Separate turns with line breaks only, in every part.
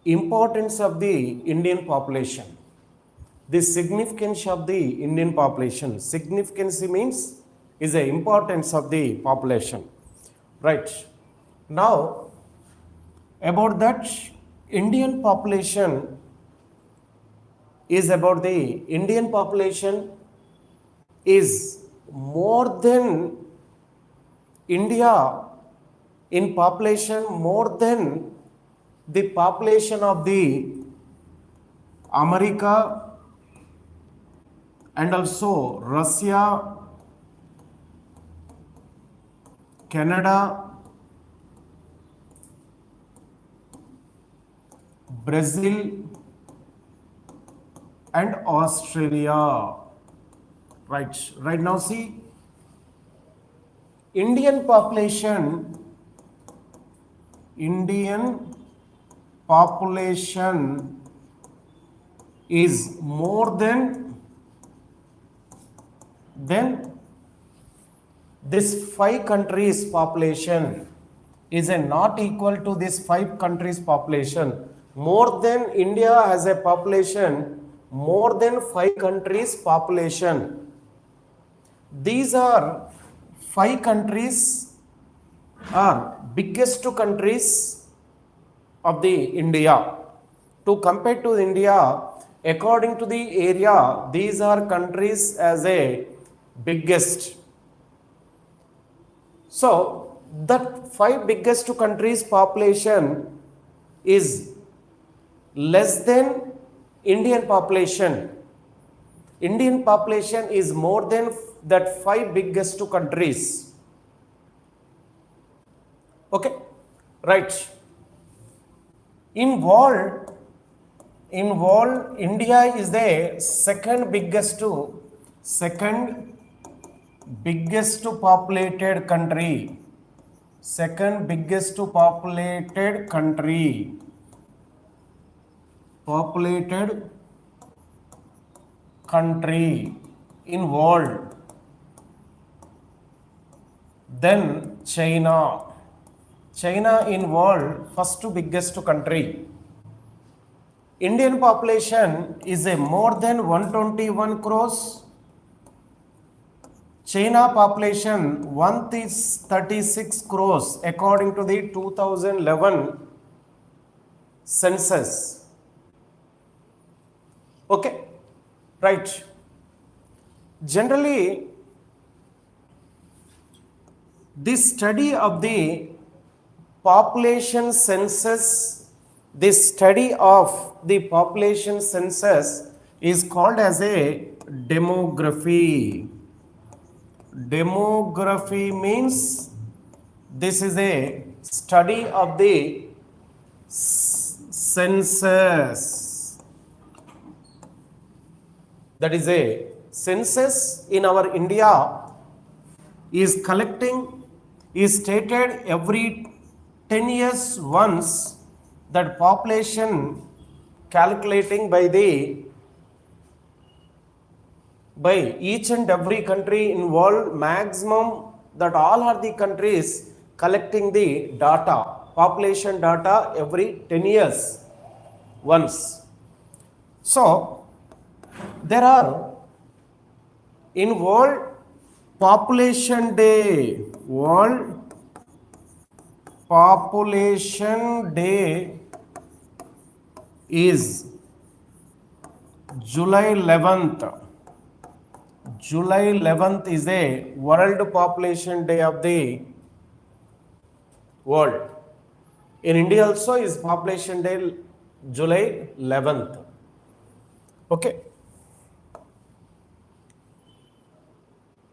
importance of the Indian population. The significance of the Indian population. Significance means is the importance of the population. Right. Now, about that, Indian population is about the Indian population is more than India in population, more than the population of the America and also Russia, Canada, Brazil and Australia. Right now see, Indian population is more than this 5 countries population is not equal to this 5 countries population. More than India has a population more than 5 countries population. These are 5 countries are biggest countries of the India. To compare to India, according to the area, these are countries as a biggest. So that 5 biggest countries population is less than Indian population. Indian population is more than that 5 biggest countries. Okay, right. In world, India is the second biggest populated country. Second biggest populated country. In world. Then China. China in world first biggest country. Indian population is a more than 121 crores. China population 136 crores according to the 2011 census. Okay, right. Generally, this study of the population census, this study of the population census is called as a demography. Demography means this is a study of the census. That is a census in our India is stated every 10 years once, that population calculating by each and every country in world, maximum that all are the countries collecting the data, population data every 10 years once. So there are in World Population Day, World Population Day is July 11th. July 11th is a World Population Day of the world. In India also is Population Day July 11th. Okay.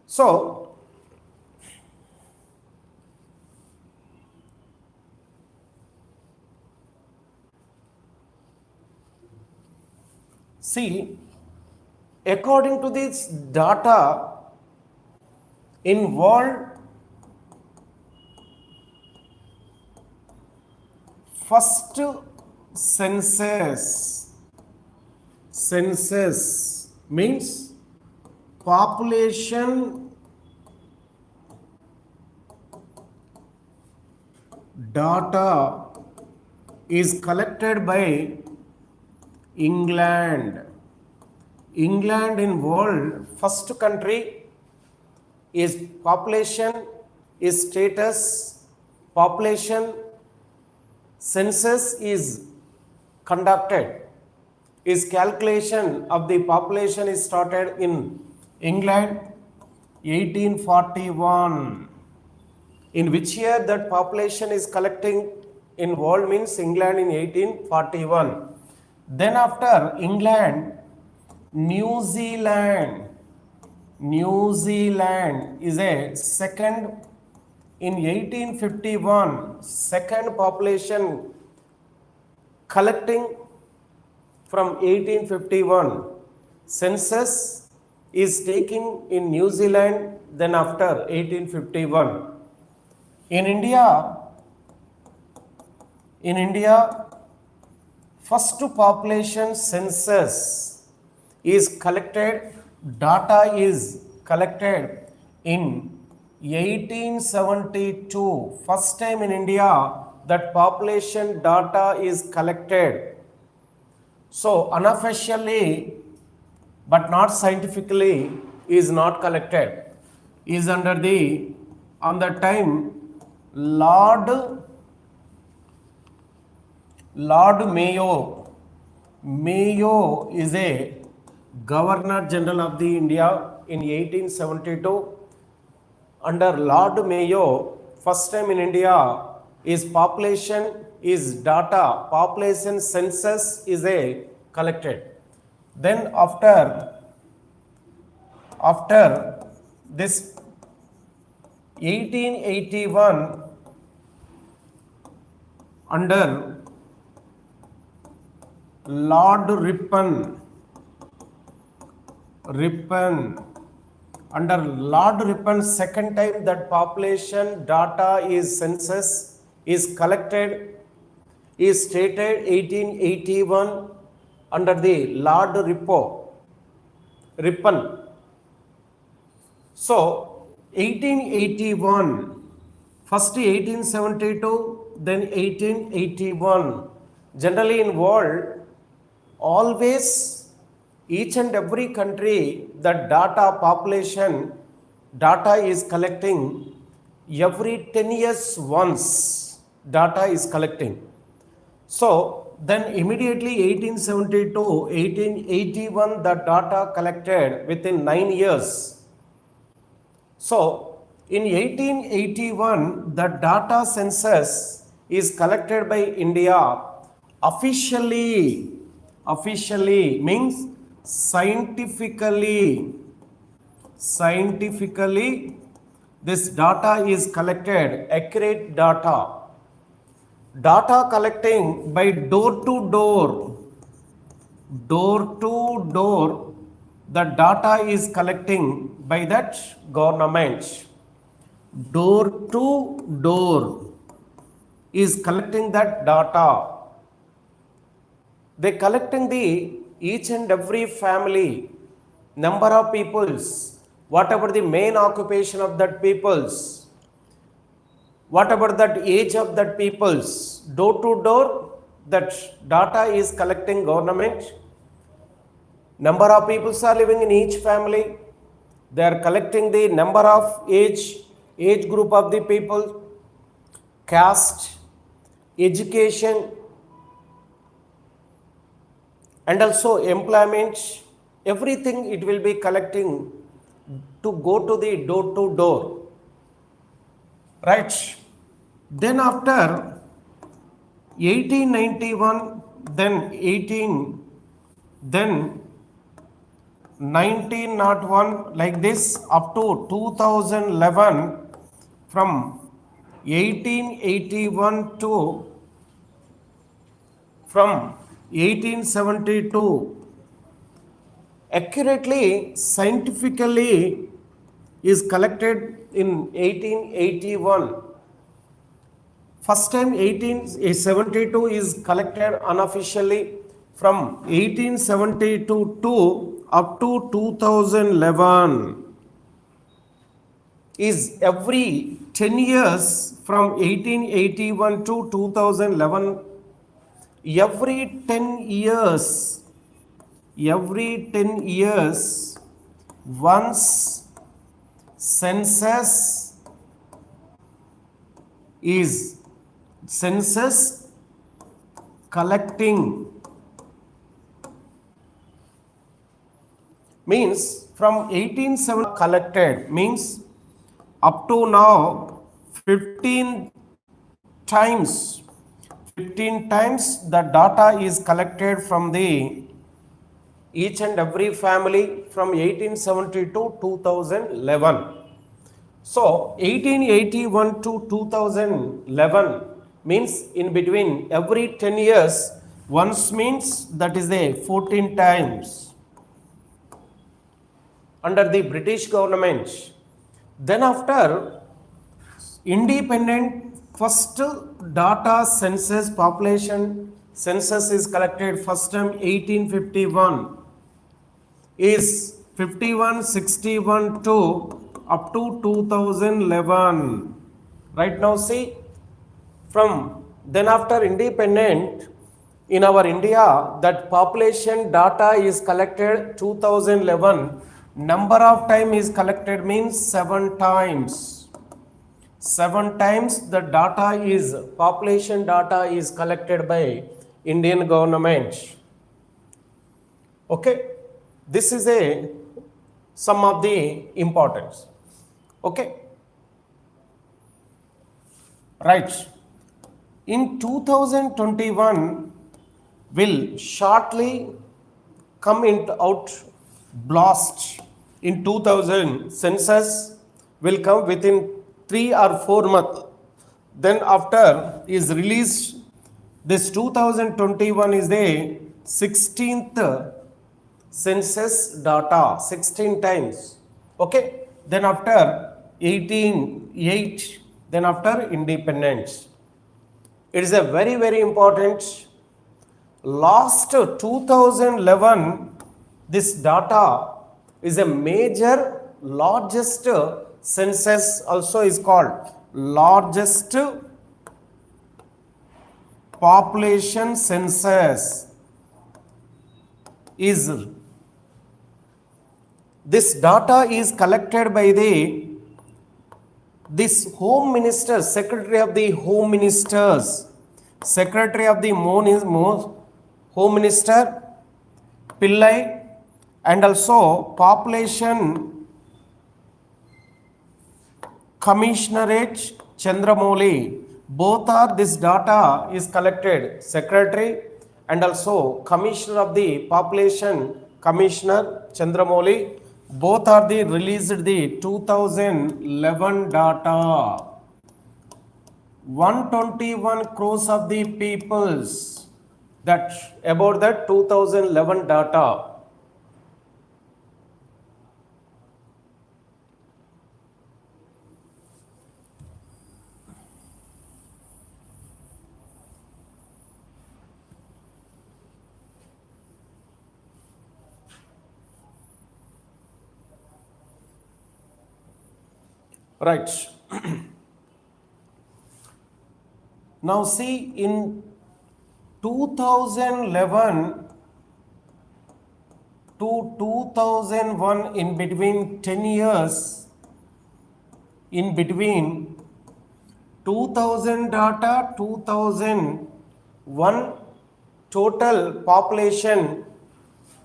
So, see, according to this data in world first census means population data is collected by England. England in world first country is population, is status, population census is conducted, is calculation of the population is started in England 1841. In which year that population is collecting in world means England in 1841. Then after England, New Zealand is a second in 1851, second population collecting from 1851. Census is taken in New Zealand then after 1851. In India, first population census is collected, data is collected in 1872. First time in India that population data is collected. So unofficially but not scientifically is not collected. Is under the, on the time Lord Mayo is a Governor General of the India in 1872. Under Lord Mayo, first time in India is population is data, population census is a collected. Then after this 1881 under Lord Ripon, under Lord Ripon, second time that population data is census is collected, is stated 1881 under the Lord Ripon. So 1881, first 1872, then 1881. Generally in world, always each and every country that data population data is collecting every 10 years once data is collecting. So then immediately 1872, 1881 the data collected within 9 years. So in 1881 the data census is collected by India officially means scientifically this data is collected, accurate data collecting by door to door the data is collecting by that government, door to door is collecting that data. They collecting the each and every family, number of peoples, whatever the main occupation of that peoples, whatever that age of that peoples, door to door, that data is collecting government. Number of peoples are living in each family. They are collecting the number of age group of the people, caste, education, and also employment, everything it will be collecting to go to the door to door, right? Then after 1891, then 1901, like this up to 2011, from 1881 to from 1872, accurately, scientifically is collected in 1881. First time 1872 is collected unofficially from 1872 to up to 2011. Is every 10 years from 1881 to 2011 every 10 years, once census is census collecting, means from 1870 collected, means up to now 15 times the data is collected from the each and every family from 1870 to 2011. So 1881 to 2011 means in between every 10 years once, means that is the 14 times under the British government. Then after independent, first data census population census is collected first time 1851, is 51, 61 to up to 2011. Right now see, from then after independent in our India, that population data is collected 2011. Number of time is collected means 7 times. 7 times the data is, population data is collected by Indian government. Okay, this is a some of the importance. Okay, right. In 2021 will shortly come into out blast. In 2000 census will come within 3 or 4 months. Then after is released, this 2021 is the 16th census data, 16 times. Okay, then after 1808, then after independence. It is a very, very important. Last 2011, this data is a major, largest census, also is called largest population census. Is this data is collected by this Home Minister, Secretary of the Home Ministers, Secretary of the Home Minister Pillai, and also Population Commissionerate Chandramouli. Both are, this data is collected, Secretary and also Commissioner of the Population Commissioner Chandramouli. Both are the released the 2011 data. 121 crores of the peoples, that about that 2011 data. Right. Now see, in 2011 to 2001, in between 10 years, in between 2000 data, 2001 total population,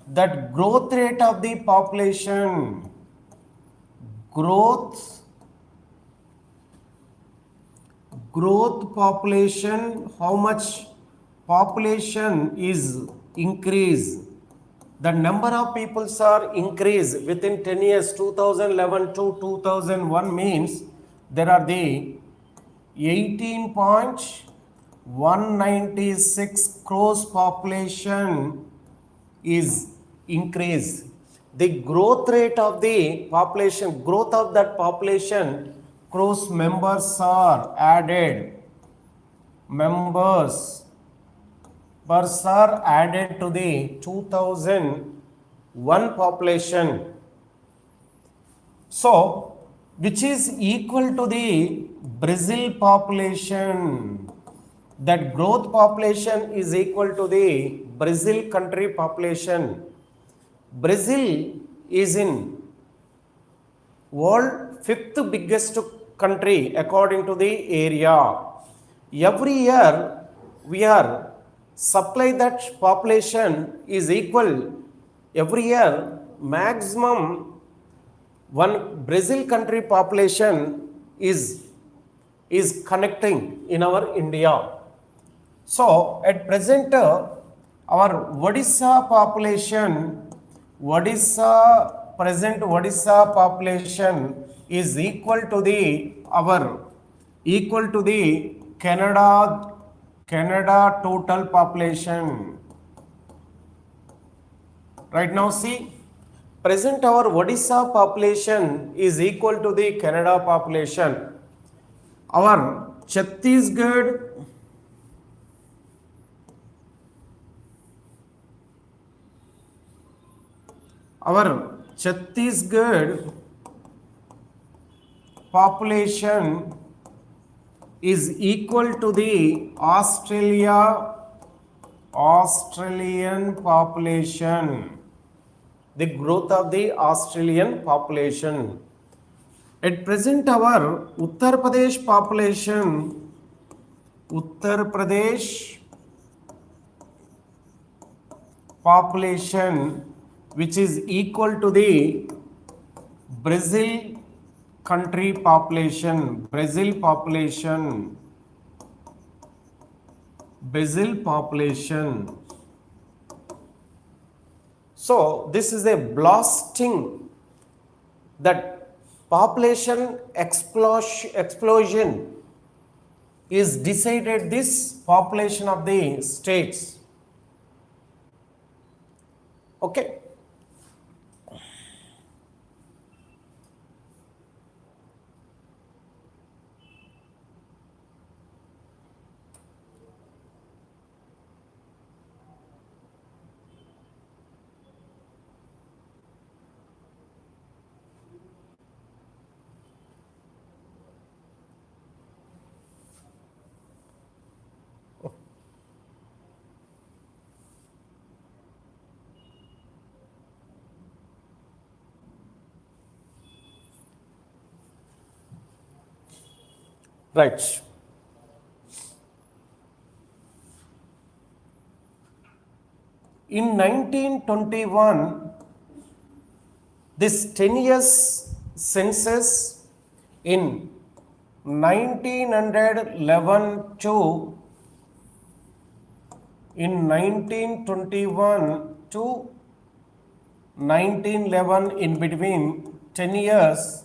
that growth rate of the population, growth population, how much population is increase, the number of peoples are increase within 10 years, 2011 to 2001 means there are the 18.196 crores population is increased. The growth rate of the population, growth of that population, crores members are added. Members are added to the 2001 population. So, which is equal to the Brazil population. that growth population is equal to the Brazil country population. Brazil is in world fifth biggest country according to the area. Every year we are supply that population is equal. Every year maximum one Brazil country population is connecting in our India. So at present our Odisha population, Odisha population is equal to the Canada total population. Right now see, present our Odisha population is equal to the Canada population. Our Chhattisgarh, population is equal to the Australian population. The growth of the Australian population. At present our Uttar Pradesh population, which is equal to the Brazil country population. So this is a blasting that population explosion is decided this population of the states. Okay. Right. In 1921, this 10 years census in 1911 to 1911, in between 10 years,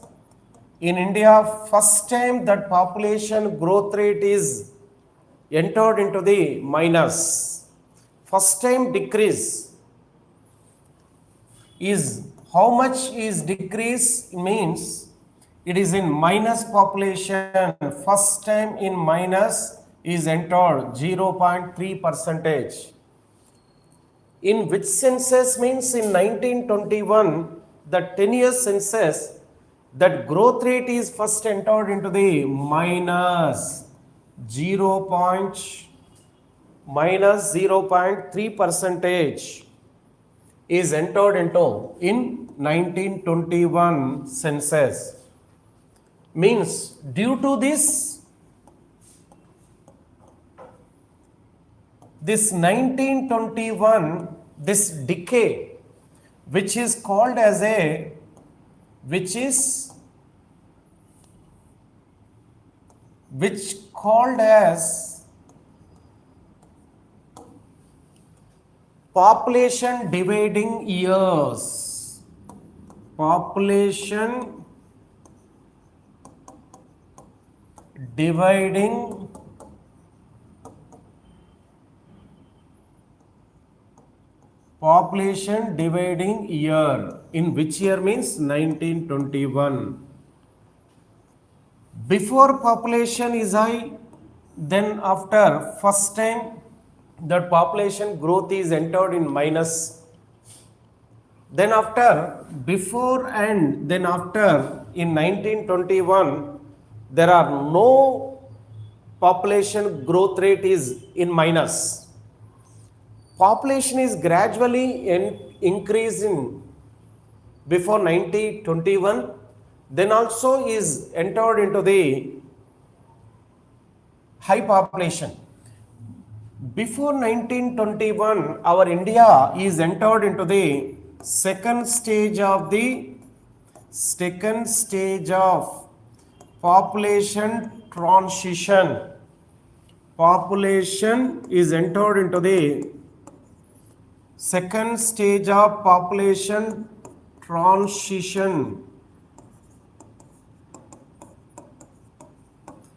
in India, first time that population growth rate is entered into the minus. First time decrease is how much is decrease means it is in minus population. First time in minus is entered 0.3%. In which census means in 1921, the 10 years census, that growth rate is first entered into the minus 0.3% is entered into in 1921 census. Means due to this 1921, this decay, which is called as population dividing years. Population dividing year. In which year means 1921. Before population is high, then after first time that population growth is entered in minus. Then after, before and then after, in 1921, there are no population growth rate is in minus. Population is gradually increasing before 1921, then also is entered into the high population. Before 1921, our India is entered into the second stage of population transition. Population is entered into the second stage of population transition.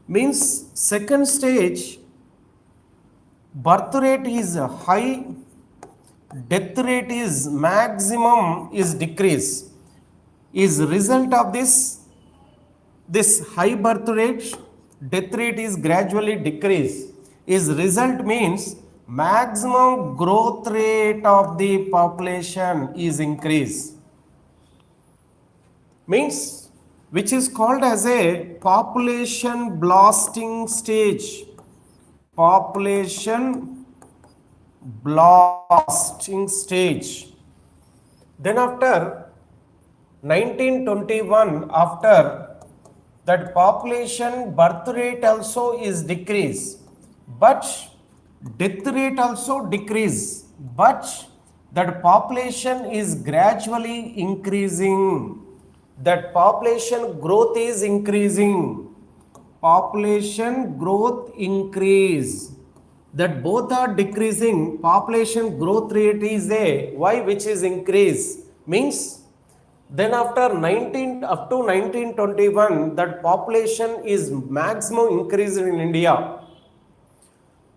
Means second stage, birth rate is high, death rate is maximum is decrease. Is result of this high birth rate, death rate is gradually decrease. Is result means maximum growth rate of the population is increase. Means which is called as a population blasting stage. Population blasting stage. Then after 1921, after that population birth rate also is decrease, but death rate also decrease, but that population is gradually increasing. That population growth is increasing. Population growth increase. That both are decreasing. Population growth rate is a y which is increase. Means then after up to 1921, that population is maximum increase in India.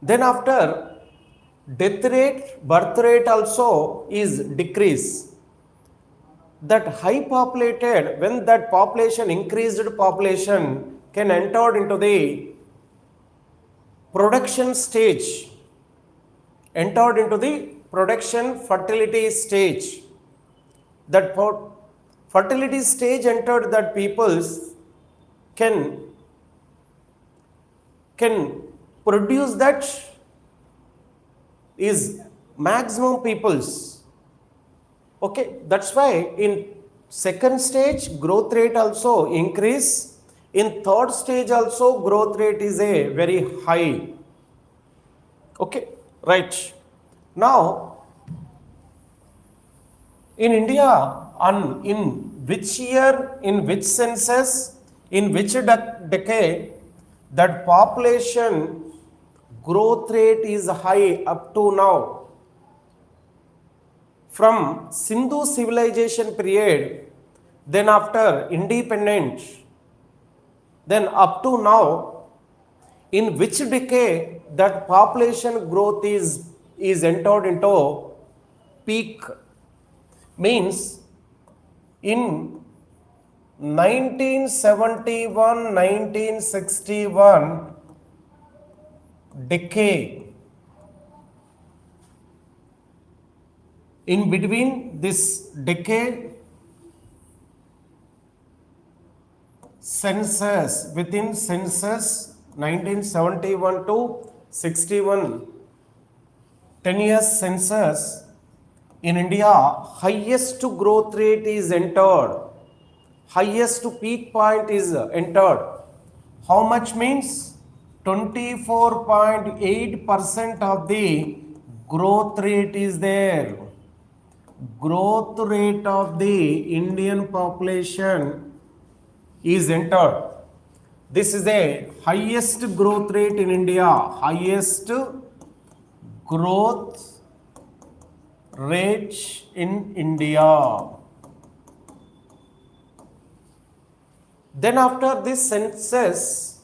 Then after death rate, birth rate also is decrease. That high populated, when that population, increased population can enter into the production stage, entered into the production fertility stage. That fertility stage entered, that peoples can produce, that is maximum peoples. Okay, that's why in second stage growth rate also increase. In third stage also growth rate is a very high. Okay, right. Now in India, in which year, in which census, in which decade, that population growth rate is high up to now. From Sindhu civilization period, then after independence, then up to now, in which decade that population growth is entered into peak? Means in 1971, 1961 decade, in between this decade, census, within census 1971 to 61, 10 years census, in India, highest growth rate is entered. Highest peak point is entered. How much means? 24.8% of the growth rate is there. Growth rate of the Indian population is entered. This is the highest growth rate in India. Highest growth rate in India. Then after this census,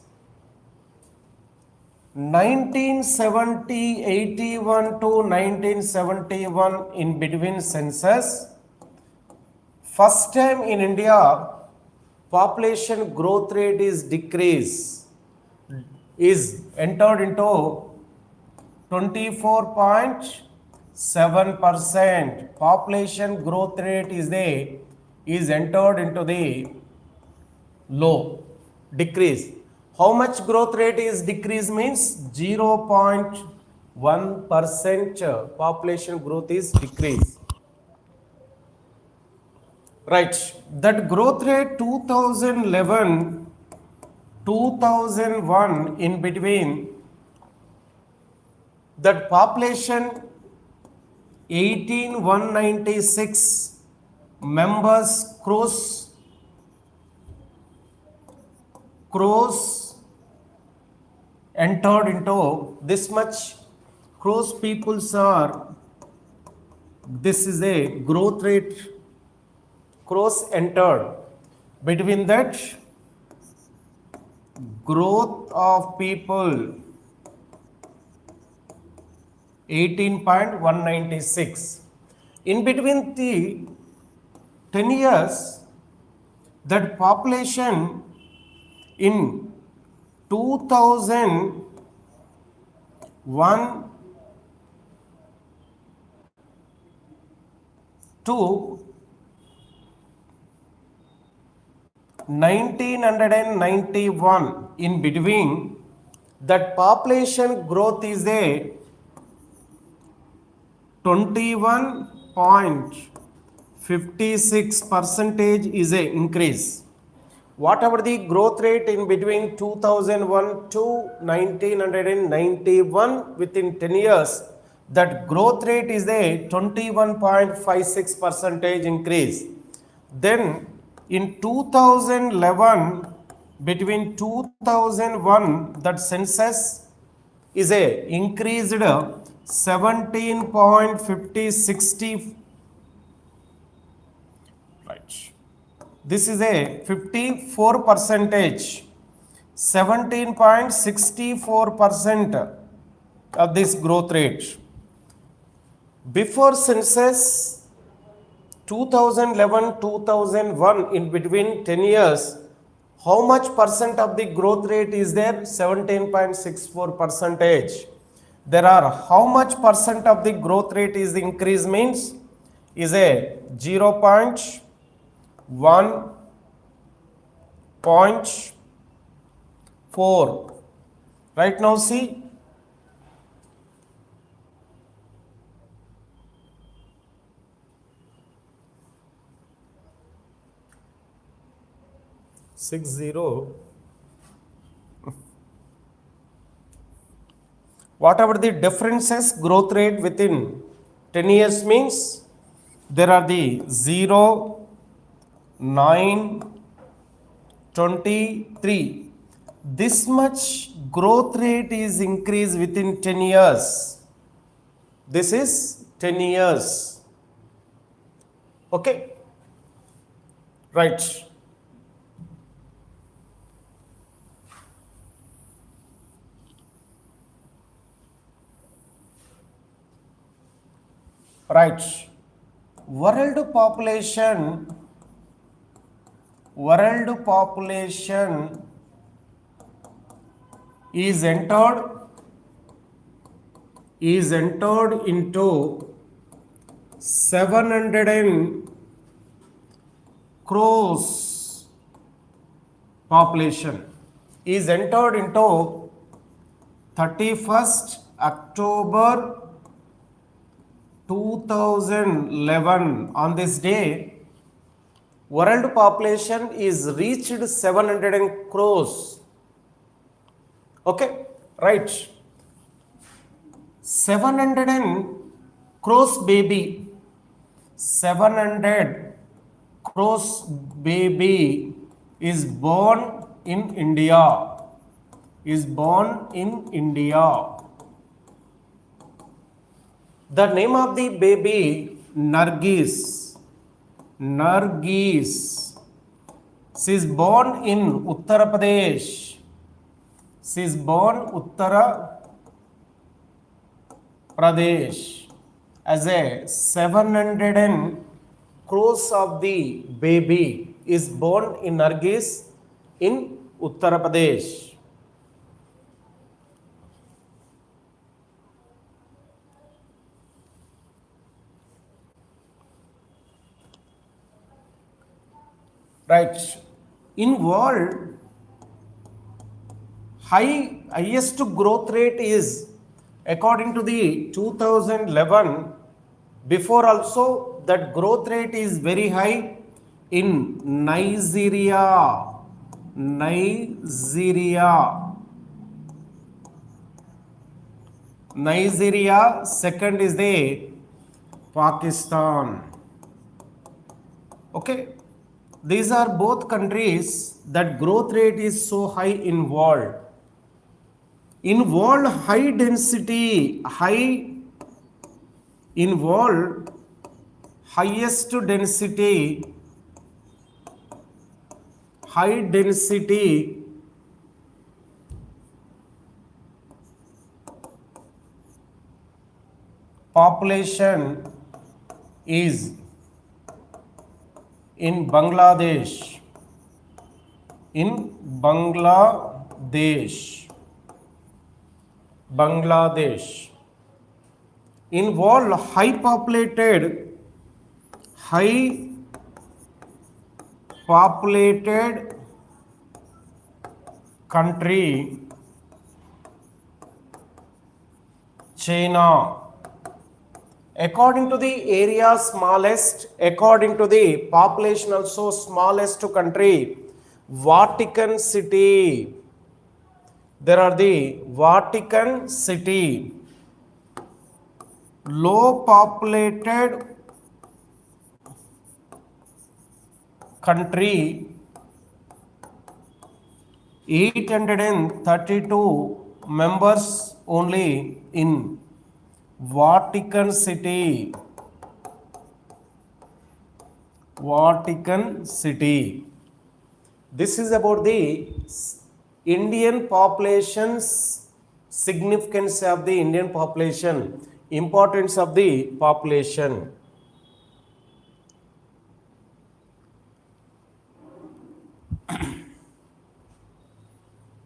1981 to 1971, in between census, first time in India, population growth rate is decrease, is entered into 24.7%. Population growth rate is entered into the low, decrease. How much growth rate is decreased means 0.1% population growth is decreased. Right, that growth rate 2011 2001 in between, that population 18196 members cross entered into this much cross peoples are, this is a growth rate cross entered. Between that growth of people 18.196, in between the 10 years, that population in 2001 to 1991, in between, that population growth is a 21.56% is a increase. Whatever the growth rate in between 2001 to 1991, within 10 years, that growth rate is a 21.56% increase. Then in 2011, between 2001, that census is a increased 17.5060. Right, this is a 54 percentage, 17.64% of this growth rate. Before census 2011-2001, in between 10 years, how much percent of the growth rate is there? 17.64 percentage. There are how much percent of the growth rate is the increase means is a 0.1.4. Right now see, whatever the differences growth rate within 10 years means, there are the 0, 9, 23. This much growth rate is increased within 10 years. This is 10 years. Okay, right. Right, world population is entered into 700 crores population, is entered into 31st October 2011. On this day, world population is reached 700 crores. Okay, right. 700 crores baby, 700 crores baby is born in India. The name of the baby Nargis. She is born in Uttar Pradesh. As a 700 crores of the baby is born in Nargis in Uttar Pradesh. Right, in world highest growth rate is according to the 2011. Before also that growth rate is very high in Nigeria. Nigeria. Second is the Pakistan. Okay. These are both countries that growth rate is so high in world. In world high density, highest density, high density population is in Bangladesh. Bangladesh. In world high populated country, China. According to the area smallest, according to the population also smallest country, Vatican City. There are the Vatican City. Low populated country, 832 members only in Vatican City. This is about the Indian population's significance of the Indian population, importance of the population.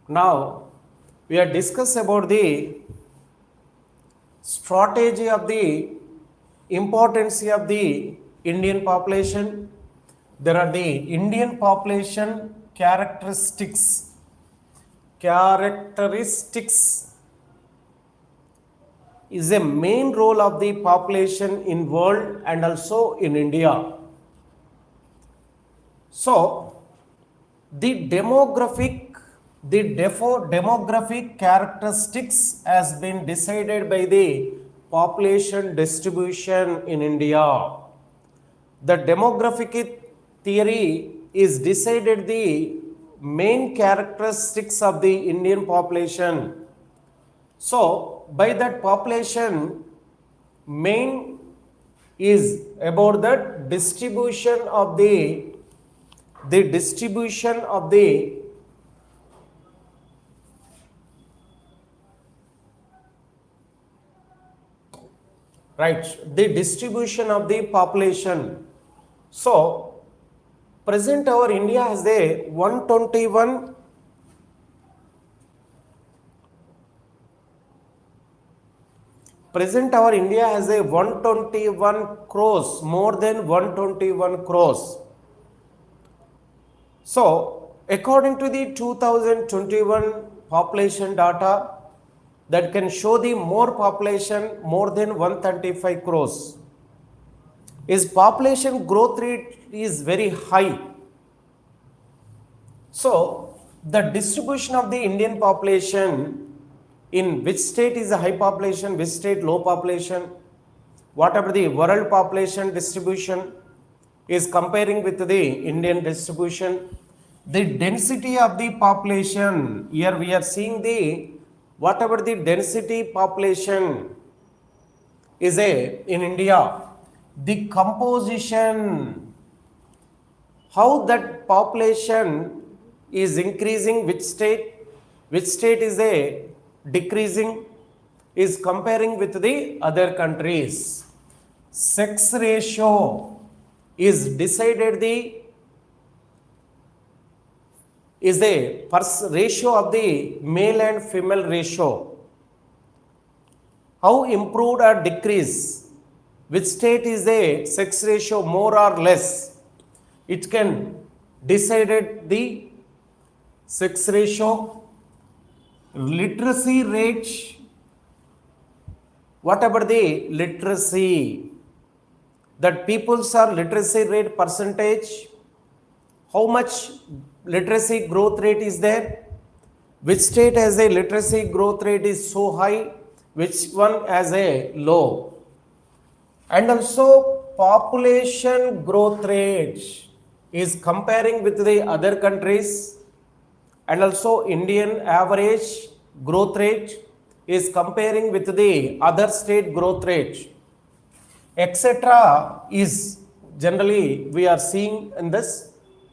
Now we are discuss about the strategy of the importance of the Indian population. There are the Indian population characteristics is a main role of the population in world and also in India. So the demographic characteristics has been decided by the population distribution in India. The demographic theory is decided the main characteristics of the Indian population. So by that population, main is about the distribution of the distribution of the population. So present our India has a 121 crores, more than 121 crores. So according to the 2021 population data, that can show the more population more than 135 crores. Its population growth rate is very high. So the distribution of the Indian population, in which state is a high population, which state low population, whatever the world population distribution is comparing with the Indian distribution. The density of the population, here we are seeing the whatever the density population is in India, the composition, how that population is increasing, which state is decreasing, is comparing with the other countries. Sex ratio is decided is a ratio of the male and female ratio. How improved or decrease, which state is a sex ratio more or less, it can decided the sex ratio. literacy rate. What about the literacy? That people's are literacy rate percentage. How much literacy growth rate is there? Which state has a literacy growth rate is so high? Which one has a low? And also population growth rate is comparing with the other countries, and also Indian average growth rate is comparing with the other state growth rate, etc. is generally we are seeing in this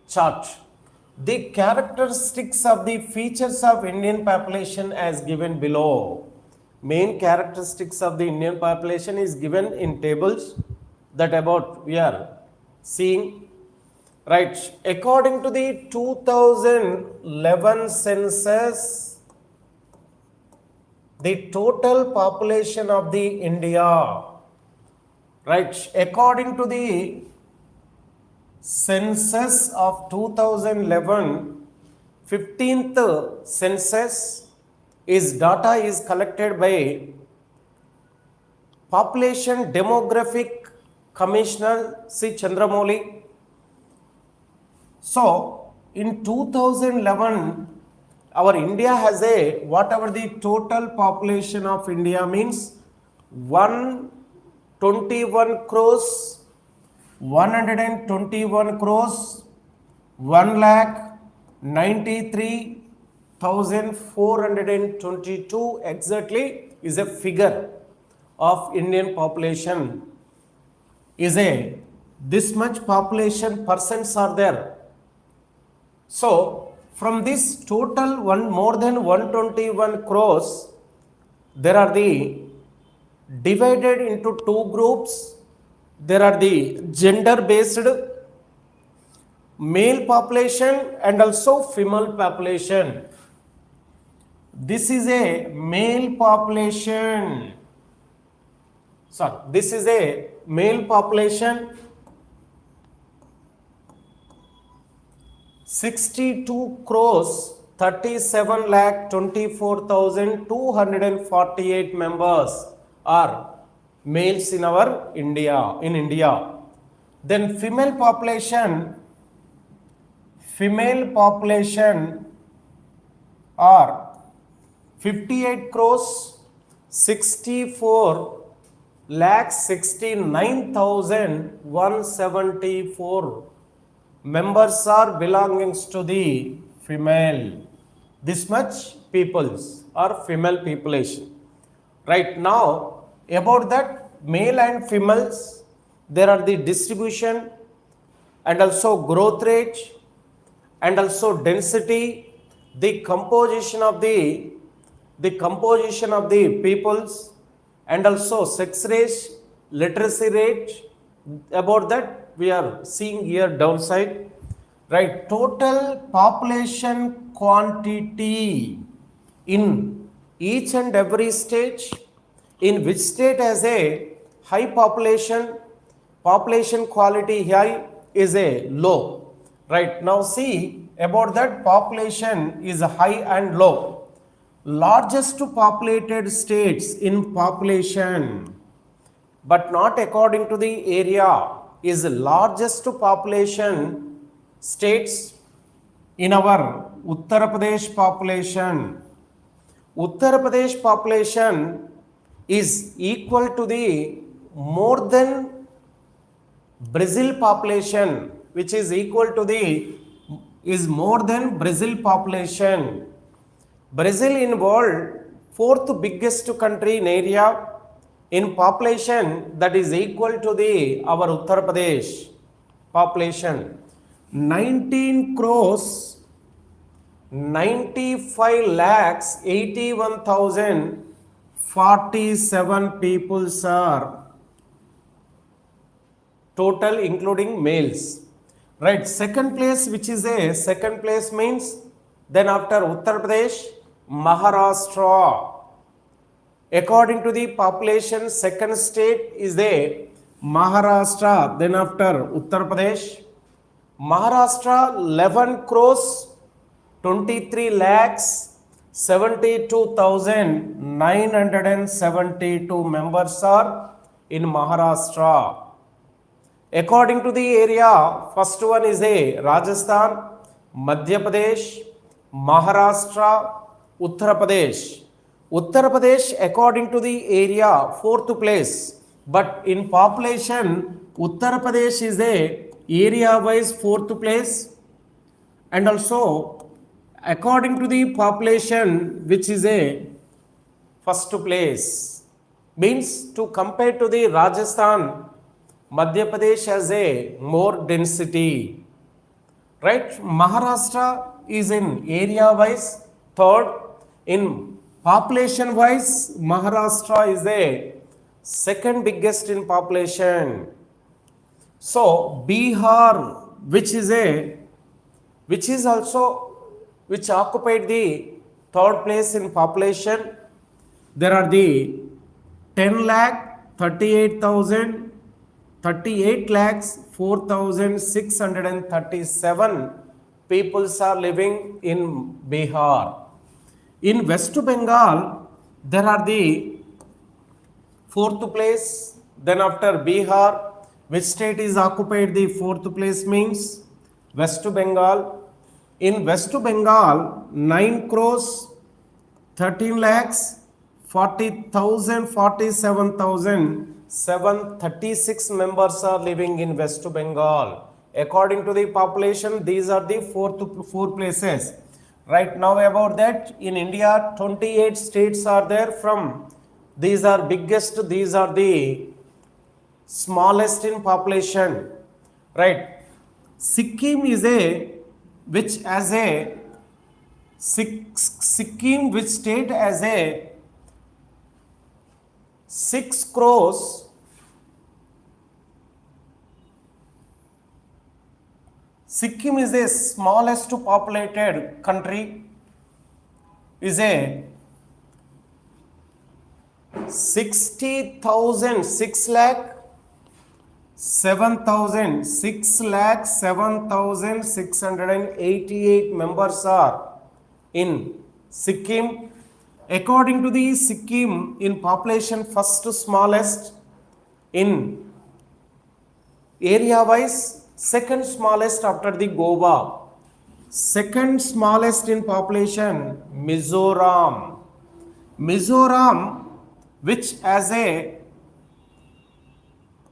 chart. The characteristics of the features of Indian population as given below. Main characteristics of the Indian population is given in tables that about we are seeing. Right. According to the 2011 census, the total population of the India, right, according to the census of 2011, 15th census is data is collected by Population Demographic Commissioner C. Chandramouli. So, in 2011, our India has a, whatever the total population of India means, 121 crores, 121 crores, 1,93,422 exactly is a figure of Indian population. Is a, this much population persons are there. So, from this total more than 121 crores, there are the divided into two groups. There are the gender based male population and also female population. This is a male population. Sorry, this is a male population. 62 crores 37 lakh 24,248 members are males in our India, in India. Then female population are 58 crores 64 lakh 69,174 members are belongings to the female. This much peoples are female population. Right now, about that male and females, there are the distribution and also growth rate and also density, the composition of the peoples and also sex rate, literacy rate. About that we are seeing here downside, right? Total population quantity in each and every state, in which state has a high population quality high is a low, right? Now see about that population is high and low. Largest populated states in population, but not according to the area, is the largest population states in our Uttar Pradesh population. Uttar Pradesh population is equal to the more than Brazil population, which is equal to the, is more than Brazil population. Brazil in world, fourth biggest country in area, in population, that is equal to the our Uttar Pradesh population. 19 crores 95 lakhs 81,047 peoples are total including males, right? Second place, which is a second place means, then after Uttar Pradesh, Maharashtra. According to the population, second state is the Maharashtra, then after Uttar Pradesh. Maharashtra 11 crores 23 lakhs 72,972 members are in Maharashtra. According to the area, first one is a Rajasthan, Madhya Pradesh, Maharashtra, Uttar Pradesh. Uttar Pradesh, according to the area, fourth place. But in population, Uttar Pradesh is a area-wise fourth place. And also, according to the population, which is a first place, means to compare to the Rajasthan, Madhya Pradesh has a more density, right? Maharashtra is in area wise third, in population wise Maharashtra is the second biggest in population. So Bihar, which occupied the third place in population, there are the 10 lakh 38 lakhs 4,637 peoples are living in Bihar. In West Bengal, there are the fourth place. Then after Bihar, which state is occupied the fourth place means West Bengal. In West Bengal, 9 crores 13 lakhs 47,736 members are living in West Bengal. According to the population, these are the four places. Right now about that, in India, 28 states are there from, these are biggest, these are the smallest in population, right? Sikkim is Sikkim which state as a 6 crores Sikkim is the smallest populated country, is a 60,000 6 lakh 7,688 members are in Sikkim. According to the Sikkim, in population first smallest, in area wise second smallest after the Goa. Second smallest in population Mizoram. Mizoram, which has a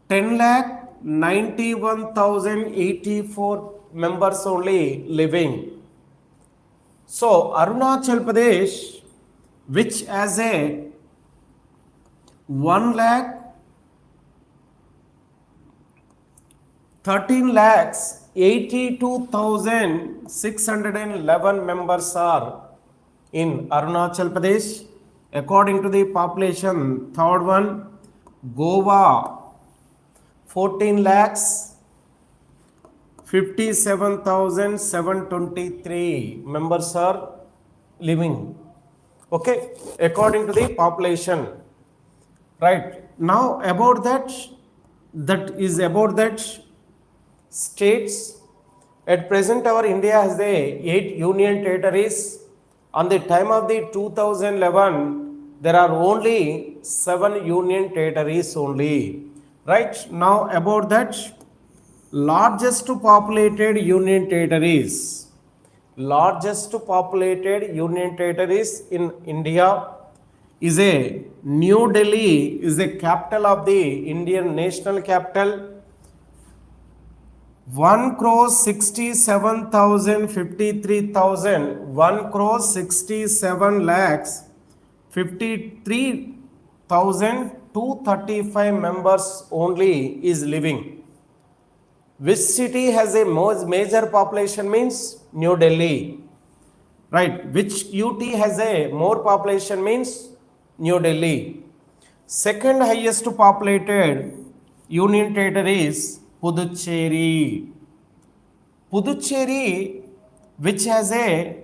10 lakh 91,084 members only living. So Arunachal Pradesh, which has a 1 lakh 13 lakhs 82,611 members are in Arunachal Pradesh. According to the population, third one, Goa, 14 lakhs 57,723 members are living. Okay, according to the population. Right. Now about that states. At present our India has the 8 union territories. On the time of the 2011, there are only 7 union territories only. Right. Now about that, largest populated union territories. Largest populated union territories in India is a New Delhi is the capital of the Indian national capital. 1 crore 67,053,000 1 crore 67 lakhs 53,235 members only is living. Which city has a most major population means New Delhi, right? Which UT has a more population means New Delhi. Second highest populated union territory is Puducherry. Puducherry, which has a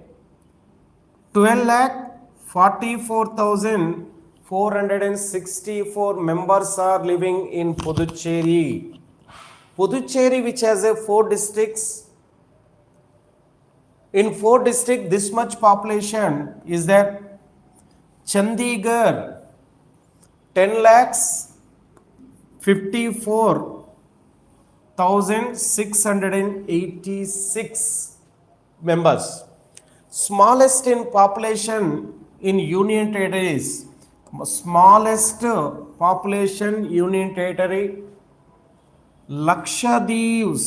12 lakh 44,464 members are living in Puducherry. Puducherry, which has a 4 districts, In 4 districts, this much population is there. Chandigarh, 10 lakhs 54,686 members. Smallest in population in Union Territories. Smallest population Union Territory, Lakshadweep,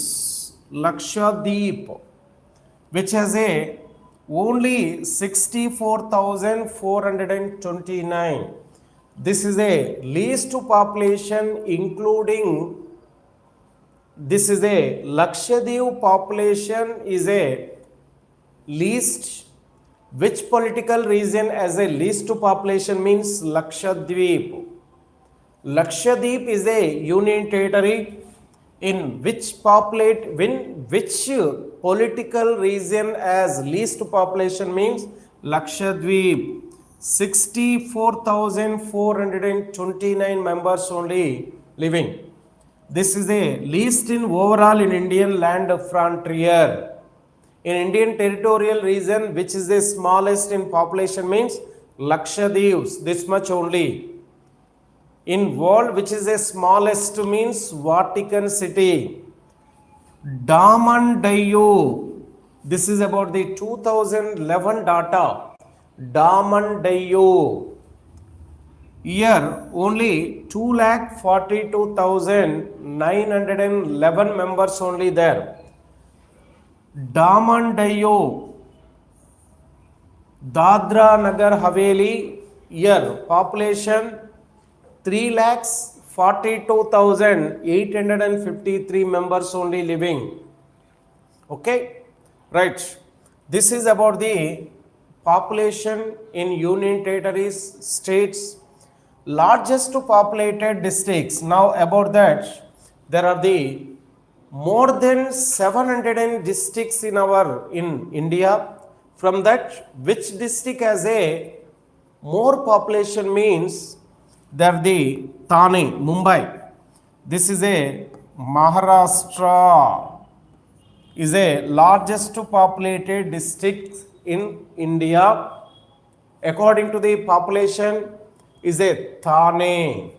which has a only 64,429. This is a least population, including this is a Lakshadweep population is a least. Which political region as a least population means Lakshadweep. Lakshadweep is a union territory in which political region as least population means Lakshadweep. 64,429 members only living. This is a least in overall in Indian land frontier. In Indian territorial region, which is the smallest in population means Lakshadweep, this much only. In world, which is the smallest means Vatican City. Daman Diu, this is about the 2011 data. Daman Diu, here only 2,42,911 members only there. Daman Diu, Dadra Nagar Haveli, here population 3,42,853 members only living. Okay, right. This is about the population in Union Territories, states, largest populated districts. Now about that, there are the more than 700 districts in India. From that, which district has a more population means there the Thane, Mumbai. This is a Maharashtra, is a largest populated district in India. According to the population is a Thane.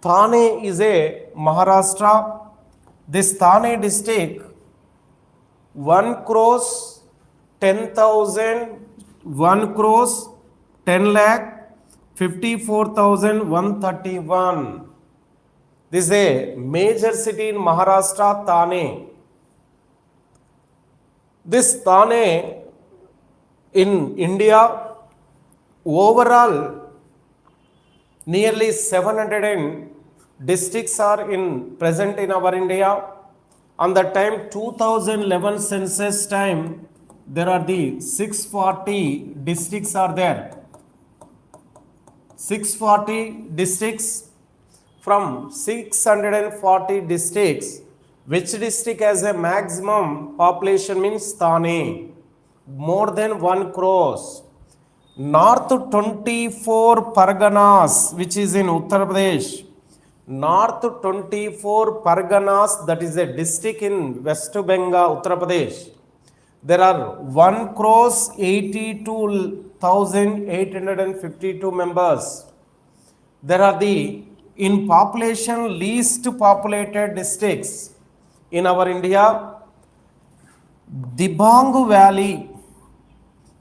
Thane is a Maharashtra. This Thane district 1 crores 10,000, 1 crores 10 lakh 54,131. This is a major city in Maharashtra, Thane. This Thane in India, overall nearly 700 districts are present in our India. On the time 2011 census time, there are the 640 districts are there. 640 districts. From 640 districts, which district has a maximum population means Thane, more than 1 crores. North 24 Parganas, which is in Uttar Pradesh. North 24 Parganas, that is a district in West Bengal, Uttar Pradesh. There are 1 crores 82,852 members. There are the in population least populated districts in our India. Dibang Valley,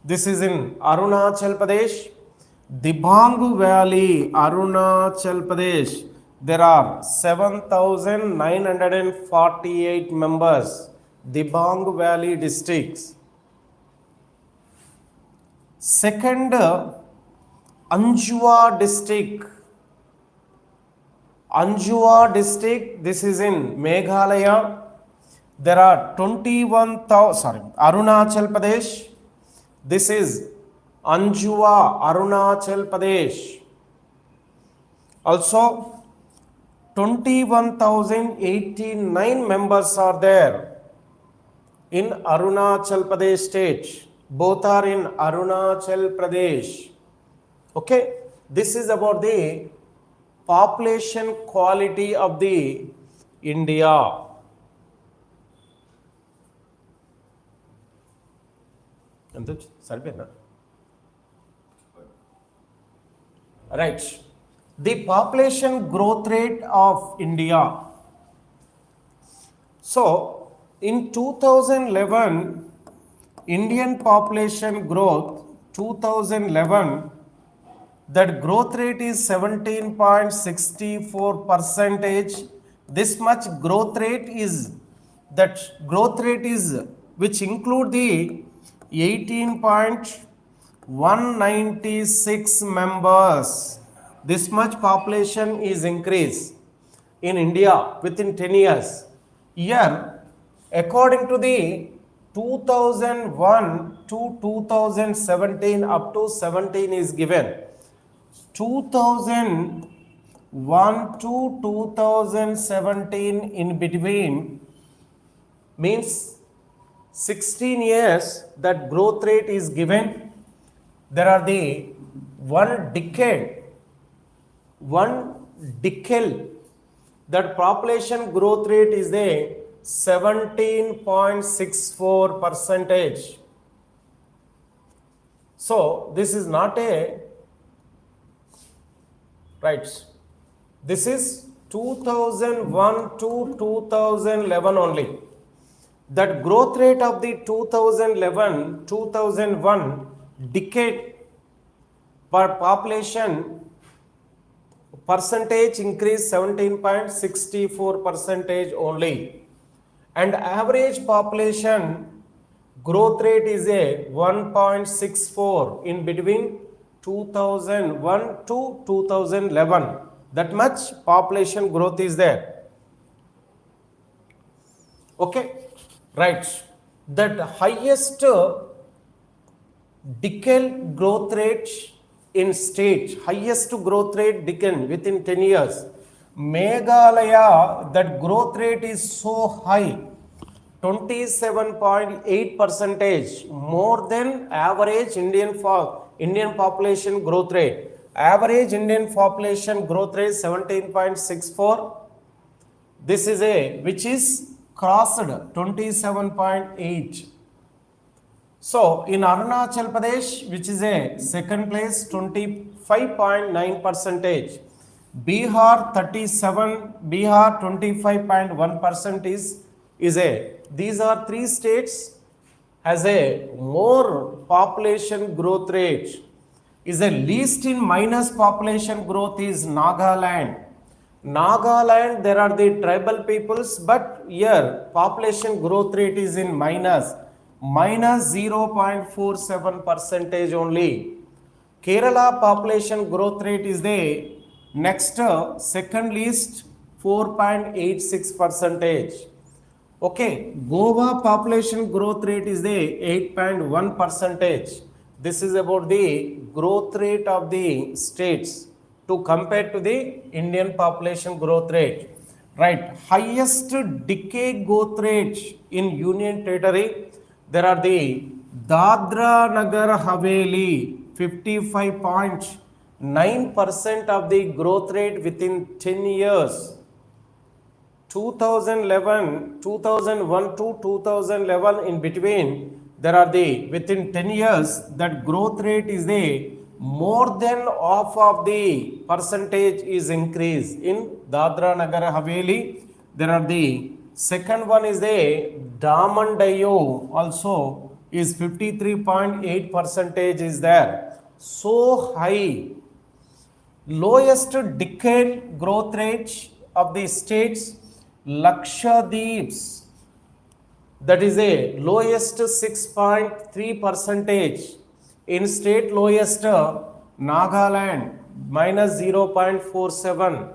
this is in Arunachal Pradesh. Dibang Valley, Arunachal Pradesh, there are 7,948 members. Dibang Valley districts. Second, Anjua district. Anjua district, this is in Meghalaya. There are 21,000, Arunachal Pradesh. This is Anjua, Arunachal Pradesh. Also, 21,089 members are there in Arunachal Pradesh state. Both are in Arunachal Pradesh. Okay, this is about the population quality of the India. ఎంత సరిపోయిందా? Right. The population growth rate of India. So, in 2011, Indian population growth, 2011, that growth rate is 17.64 percentage. This much growth rate is, which include the 18.196 members. This much population is increased in India within 10 years. Here, according to the 2001 to 2017 up to 17 is given. 2001 to 2017 in between means 16 years that growth rate is given. There are the one decade that population growth rate is the 17.64 percentage. So this is not a right. This is 2001 to 2011 only. That growth rate of the 2001 decade per population percentage increase 17.64 percentage only, and average population growth rate is a 1.64 in between 2001 to 2011. That much population growth is there. Okay, right. That highest decade growth rate in state, highest growth rate decade within 10 years. Meghalaya, that growth rate is so high, 27.8 percentage, more than average Indian population growth rate. Average Indian population growth rate 17.64. This is which is crossed 27.8. So in Arunachal Pradesh, which is a second place, 25.9 percentage. Bihar 25.1% is a. These are three states has a more population growth rate. Is a least in minus population growth is Nagaland. Nagaland, there are the tribal peoples, but here population growth rate is in minus 0.47 percentage only. Kerala population growth rate is the next second least, 4.86 percentage. Okay, Goa population growth rate is the 8.1 percentage. This is about the growth rate of the states to compare to the Indian population growth rate. Right, highest decade growth rate in Union Territory, there are the Dadra Nagar Haveli, 55.9% of the growth rate within 10 years. 2001 to 2011 in between, there are the within 10 years that growth rate is the more than half of the percentage is increased in Dadra Nagar Haveli. There are the second one is the Daman Diu also is 53.8 percentage is there. So high. Lowest decade growth rate of the states, Lakshadweeps, that is a lowest 6.3 percentage. In state lowest Nagaland minus 0.47,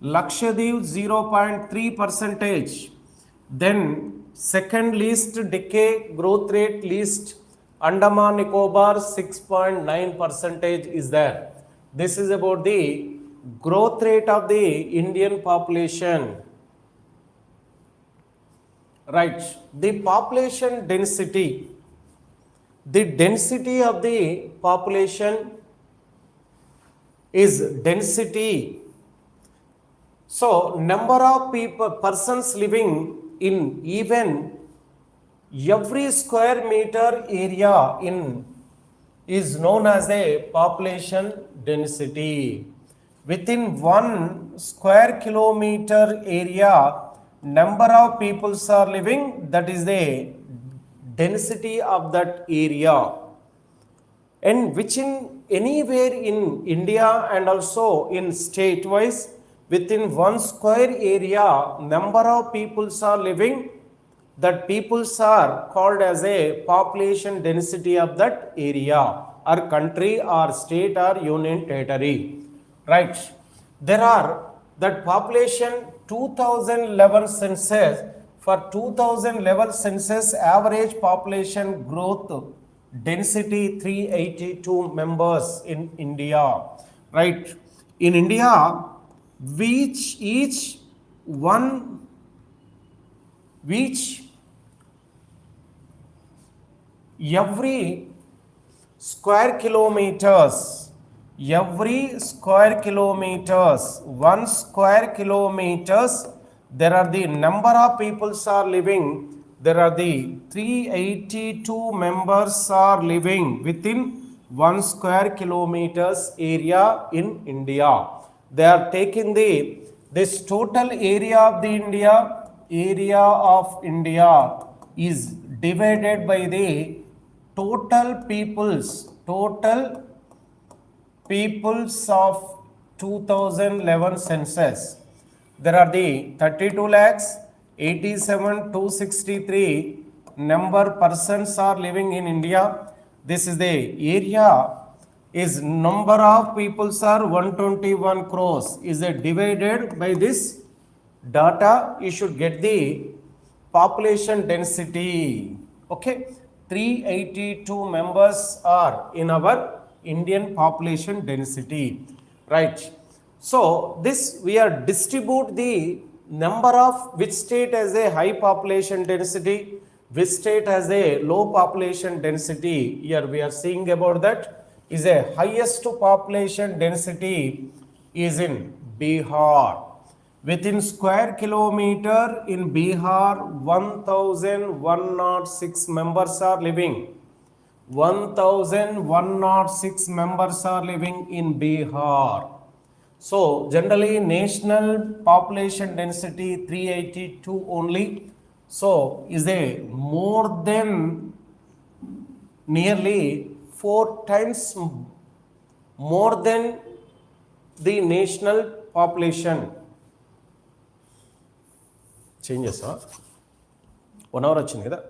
Lakshadweep 0.3 percentage. Then second least decade growth rate least Andaman Nicobar 6.9 percentage is there. This is about the growth rate of the Indian population. Right, the population density. The density of the population is density. So number of persons living in even every square meter area in is known as a population density. Within 1 square kilometer area, number of peoples are living, that is the density of that area. And which in anywhere in India and also in state wise, within 1 square area, number of peoples are living, that peoples are called as a population density of that area or country or state or union territory, right? There are that population 2011 census. For 2011 census, average population growth density 382 members in India, right? In India, which each one, which every square kilometers, every square kilometers, 1 square kilometers, there are the number of peoples are living, there are the 382 members are living within 1 square kilometers area in India. They are taking the this total area of the India is divided by the total peoples of 2011 census. There are the 32 lakhs 87,263 number persons are living in India. This is the area, is number of peoples are 121 crores, is divided by this data. You should get the population density. Okay, 382 members are in our Indian population density, right? So this we are distribute the number of which state has a high population density, which state has a low population density. Here we are seeing about that is a highest population density is in Bihar. Within square kilometer in Bihar, 1106 members are living. 1106 members are living in Bihar. So generally national population density 382 only. So is a more than nearly 4 times more than the national population. Changes 1 hour వచ్చింది కదా.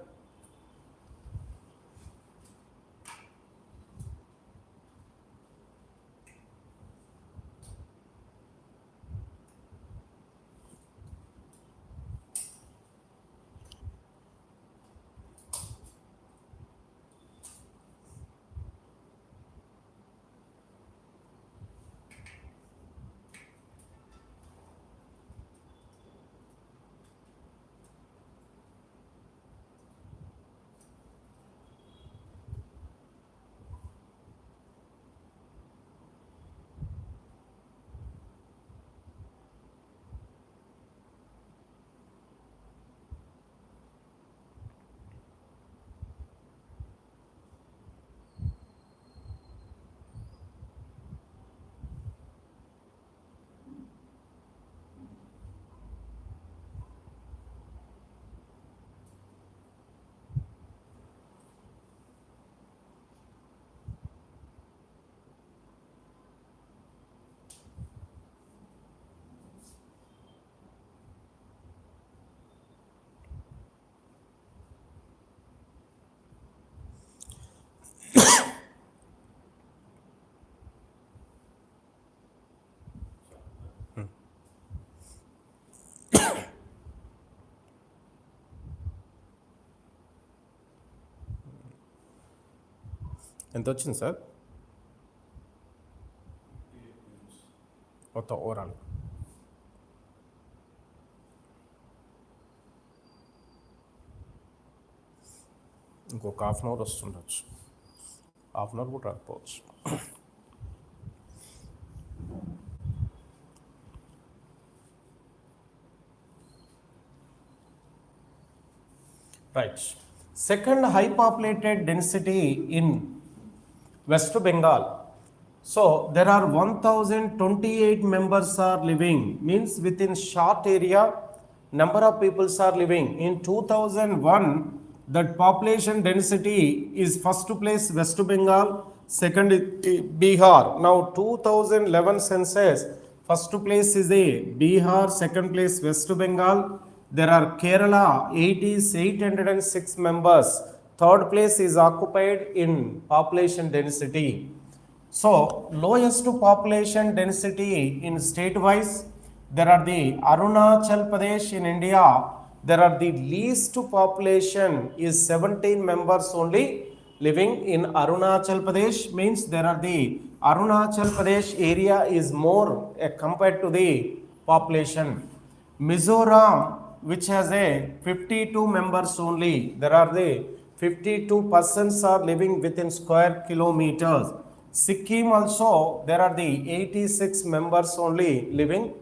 ఎంత వచ్చింది sir మొత్తం overall? ఇంకొక half an hour వస్తుండొచ్చు, half an hour కూడా రాకపోవచ్చు. Right. Second high populated density in West Bengal. So there are 1028 members are living, means within short area number of people are living. In 2001 that population density is first place West Bengal, second is Bihar. Now 2011 census, first place is a Bihar, second place West Bengal. There are Kerala, 806 members. Third place is occupied in population density. So, lowest population density in state wise, there are the Arunachal Pradesh in India. There are the least population is 17 members only living in Arunachal Pradesh, means there are the Arunachal Pradesh area is more compared to the population. Mizoram, which has a 52 members only, there are the 52 persons are living within square kilometers. Sikkim also, there are the 86 members only living,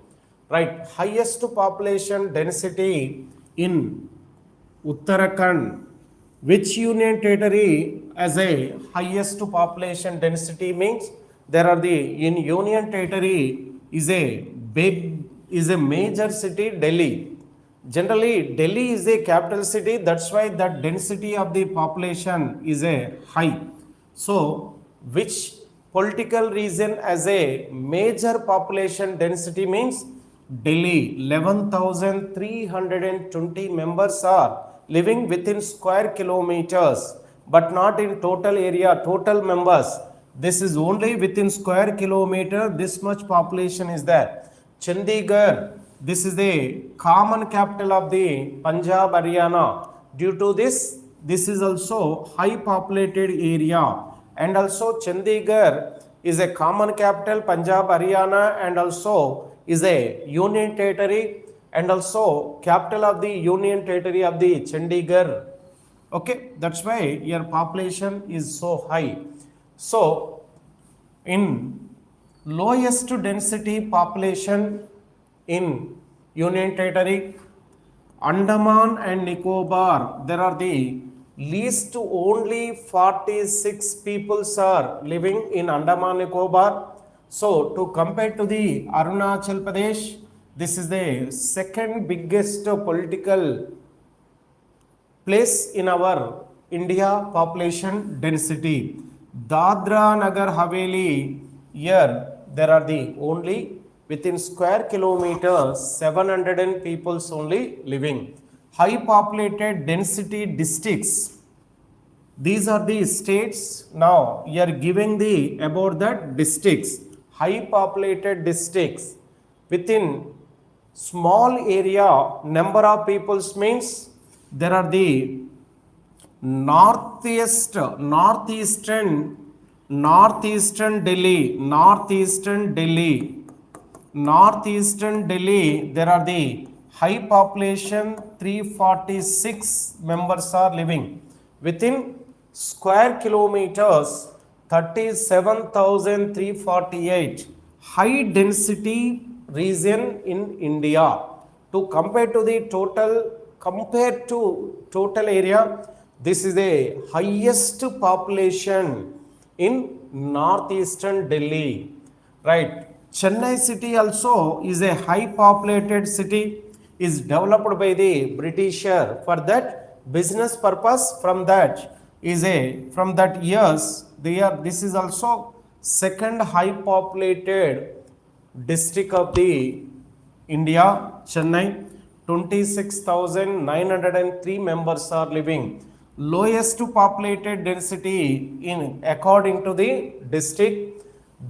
right? Highest population density in Uttarakhand. Which union territory as a highest population density means there are the, in union territory is a major city, Delhi. Generally, Delhi is a capital city, that's why the density of the population is a high. So, which political region as a major population density means Delhi, 11,320 members are living within square kilometers, but not in total area, total members. This is only within square kilometer, this much population is there. Chandigarh, this is the common capital of the Punjab, Haryana. Due to this, this is also high populated area. And also Chandigarh is a common capital, Punjab, Haryana, and also is a union territory and also capital of the union territory of the Chandigarh. Okay, that's why your population is so high. So, in lowest density population in union territory, Andaman and Nicobar, there are the least only 46 people are living in Andaman Nicobar. So to compare to the Arunachal Pradesh, this is the second biggest political place in our India population density. Dadra Nagar Haveli, here there are the only within square kilometers 700 people only living. High populated density districts, these are the states. Now you are giving the about that districts, high populated districts within small area number of peoples means there are the northeastern Delhi, there are the high population 346 members are living within square kilometers 37,348, high density region in India. To compare to the total, compared to total area, this is the highest population in northeastern Delhi, right? Chennai city also is a high populated city, is developed by the Britisher for that business purpose. From that is a, from that years they are, this is also second high populated district of the India, Chennai, 26,903 members are living. Lowest populated density in according to the district,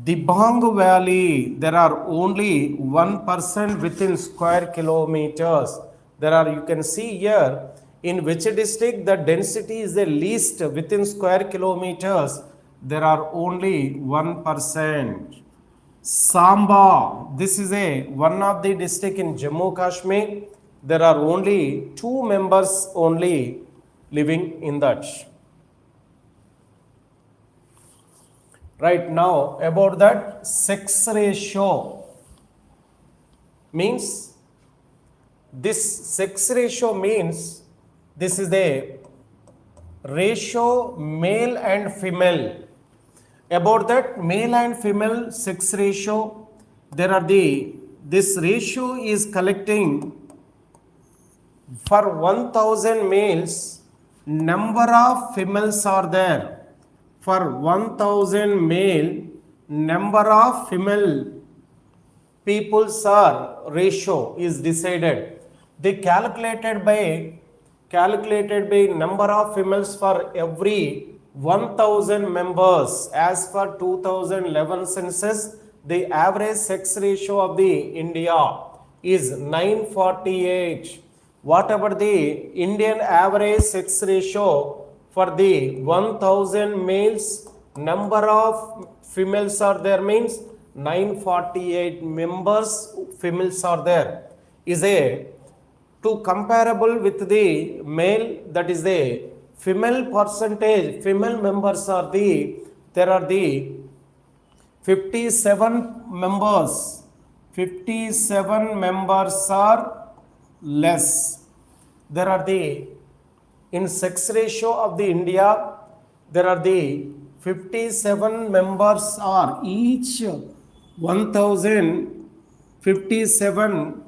Dibang Valley, there are only 1% within square kilometers. There are, you can see here, in which district the density is the least within square kilometers, there are only 1%. Samba, this is a one of the district in Jammu Kashmir, there are only 2 members only living in that. Right now, about that sex ratio means, this sex ratio means this is the ratio male and female. About that male and female sex ratio, there are this ratio is collecting for 1000 males, number of females are there. For 1000 male, number of female peoples are ratio is decided. They calculated by number of females for every 1000 members. As for 2011 census, the average sex ratio of the India is 948. What about the Indian average sex ratio for the 1000 males? Number of females are there means 948 members females are there. Is a to comparable with the male, that is the female percentage, female members are there are the 57 members. 57 members are less. There are in sex ratio of the India, there are 57 members are each 1057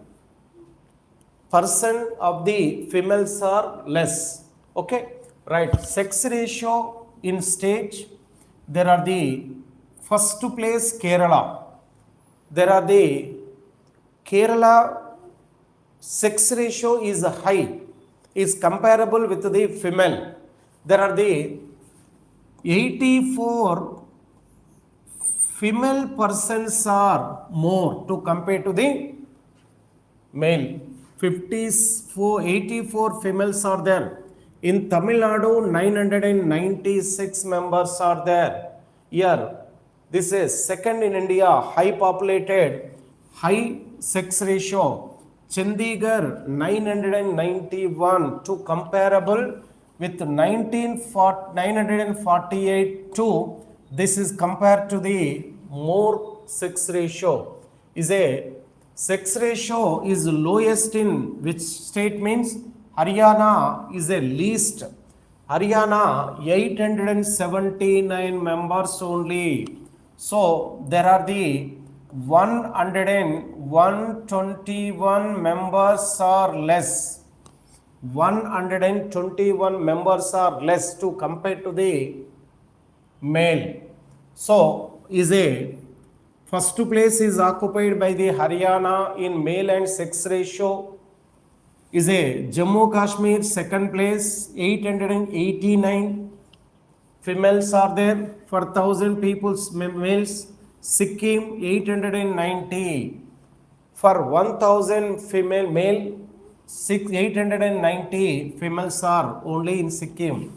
percent of the females are less. Okay, right. Sex ratio in state, there are first place Kerala. There are Kerala sex ratio is high, is comparable with the female. There are 84 female persons are more to compare to the male. 84 females are there. In Tamil Nadu, 996 members are there. Here, this is second in India, high populated, high sex ratio. Chandigarh 991 to comparable with 948 to this is compared to the more sex ratio. Is a sex ratio is lowest in which state means Haryana is a least. Haryana 879 members only. So there are 121 members are less. 121 members are less to compare to the male. So is a first place is occupied by the Haryana in male and sex ratio. Is a Jammu Kashmir second place, 889 females are there for 1000 people males. Sikkim 890 for 1000 female male, 890 females are only in Sikkim.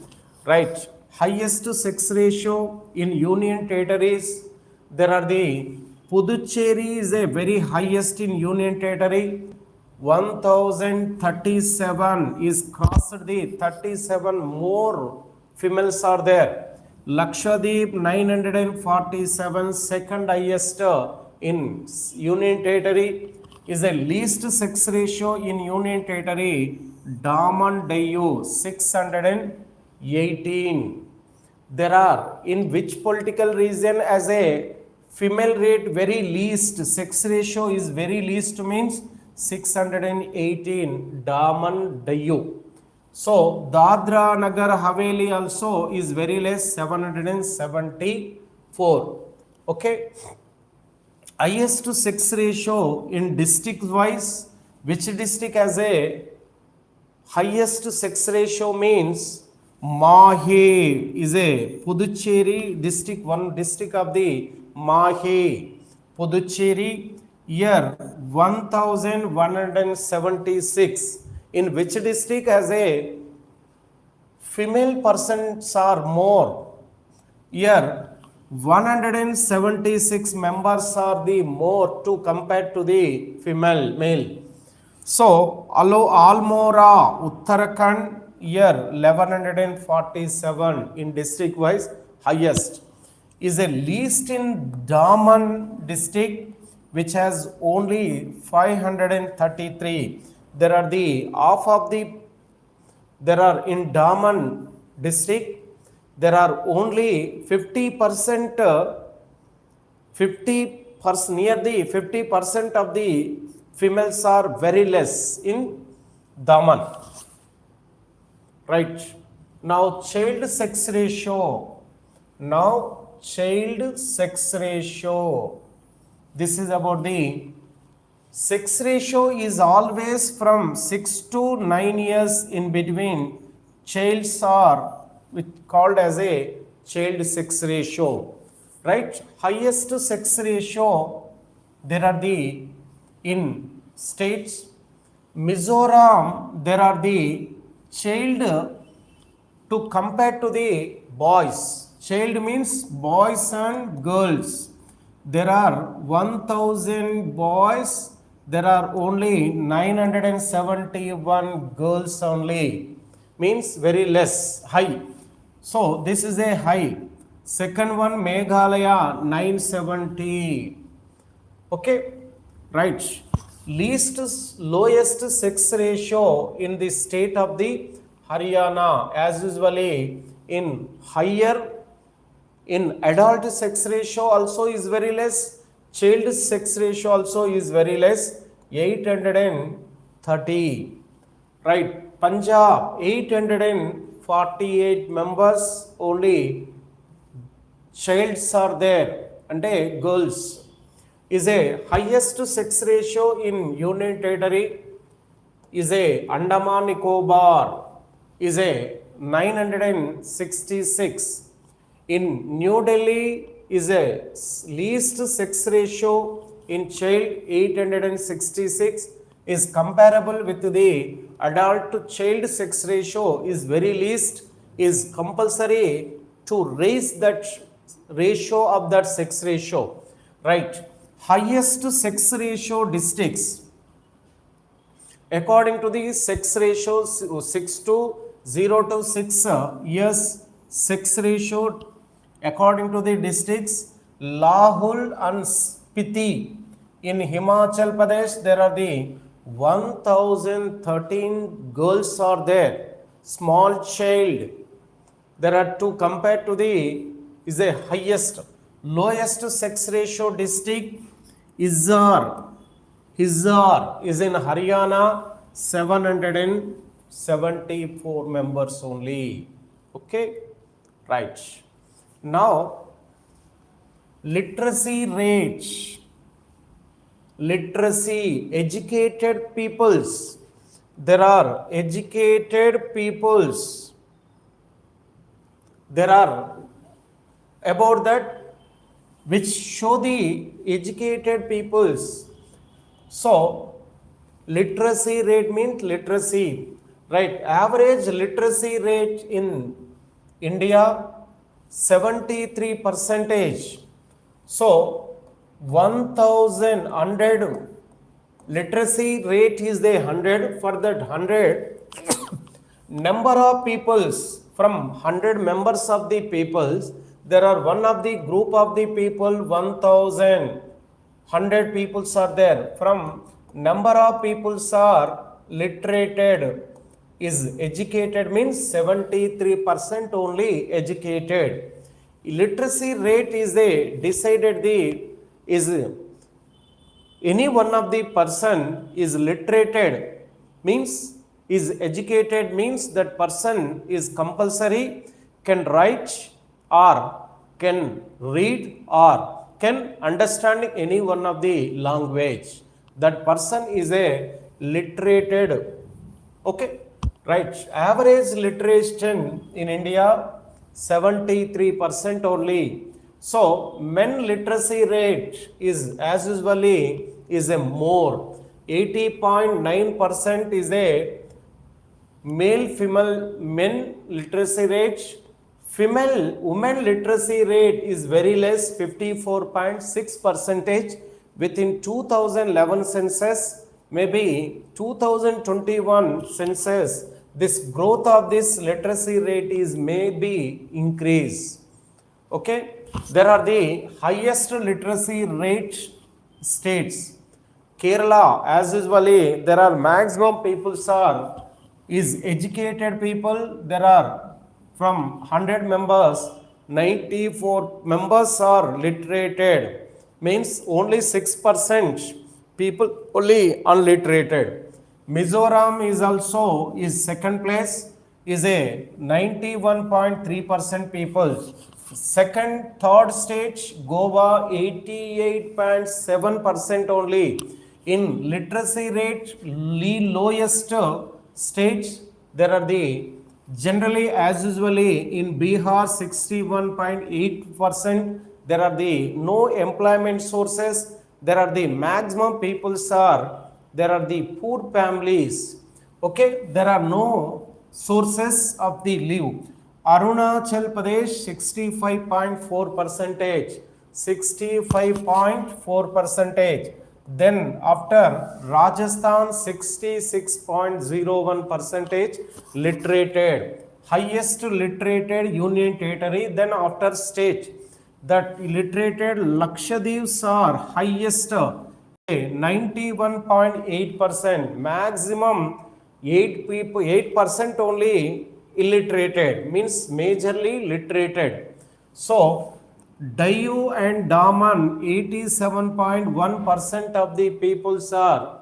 Right. Highest sex ratio in union territories, there are Puducherry is a very highest in union territory. 1037 is crossed the 37 more females are there. Lakshadweep 947 second highest in union territory. Is a least sex ratio in union territory. Daman Diu 618. There are in which political region as a female rate very least, sex ratio is very least means 618 Daman Diu. So Dadra Nagar Haveli also is very less 774. Okay. Highest sex ratio in district wise, which district has a highest sex ratio means Mahe is a Puducherry district, one district of the Mahe, Puducherry. Year 1176. In which district has a female persons are more? Here 176 members are the more to compare to the female male. So Almora, Uttarakhand, year 1147 in district wise highest. Is a least in Daman district, which has only 533. There are in Daman district, there are only 50%, 50%, near the 50% of the females are very less in Daman. Right. Now child sex ratio. Now child sex ratio. This is about the sex ratio is always from 6 to 9 years in between. Childs are called as a child sex ratio. Right. Highest sex ratio there are the in states. Mizoram there are the child to compare to the boys. Child means boys and girls. There are 1000 boys, there are only 971 girls only. Means very less, high. So this is a high. Second one, Meghalaya 970. Okay, right. Lowest sex ratio in the state of the Haryana, as usually in higher, in adult sex ratio also is very less, child sex ratio also is very less, 830. Right, Punjab 848 members only childs are there, and girls. Is a highest sex ratio in Union Territory, is a Andaman Nicobar, is a 966. In New Delhi is a least sex ratio in child 866, is comparable with the adult to child sex ratio is very least, is compulsory to raise that ratio of that sex ratio. Right. Highest sex ratio districts according to the sex ratio 6 to 0 to 6 years sex ratio according to the districts. Lahul and Spiti in Himachal Pradesh, there are the 1013 girls are there, small child. There are to compare to the is a highest. Lowest sex ratio district Hizar is in Haryana, 774 members only. Okay, right. Now, literacy rate. Literacy, educated peoples. There are educated peoples. There are about that which show the educated peoples. So, literacy rate means literacy, right? Average literacy rate in India 73%. So, 1,100 literacy rate is the 100. For that 100, number of peoples from 100 members of the peoples, there are one of the group of the people 1,000. 100 peoples are there. From number of peoples are literated, is educated means 73% only educated. Literacy rate is a decided the is any one of the person is literated means is educated means that person is compulsory can write or can read or can understand any one of the language. That person is a literated. Okay, right. Average literature in India 73% only. So men literacy rate is as usually is a more 80.9% is a male female men literacy rate. Female women literacy rate is very less 54.6%. Within 2011 census, maybe 2021 census, this growth of this literacy rate is maybe increase. Okay, there are the highest literacy rate states. Kerala, as usually, there are maximum peoples are is educated people. There are from 100 members, 94 members are literated, means only 6% people only unliterated. Mizoram is also is second place, is a 91.3% people. Second, third stage, Goa 88.7% only. In literacy rate, lowest stage, there are the generally as usually in Bihar 61.8%, there are the no employment sources, there are the maximum peoples are, there are the poor families, okay, there are no sources of the leave. Arunachal Pradesh 65.4 percentage, 65.4 percentage. Then after Rajasthan 66.01 percentage literated, highest literated union territory. Then after state, that literated Lakshadweeps are highest, 91.8%, maximum 8% only illiterated, means majorly literated. So Diu and Daman 87.1% of the peoples are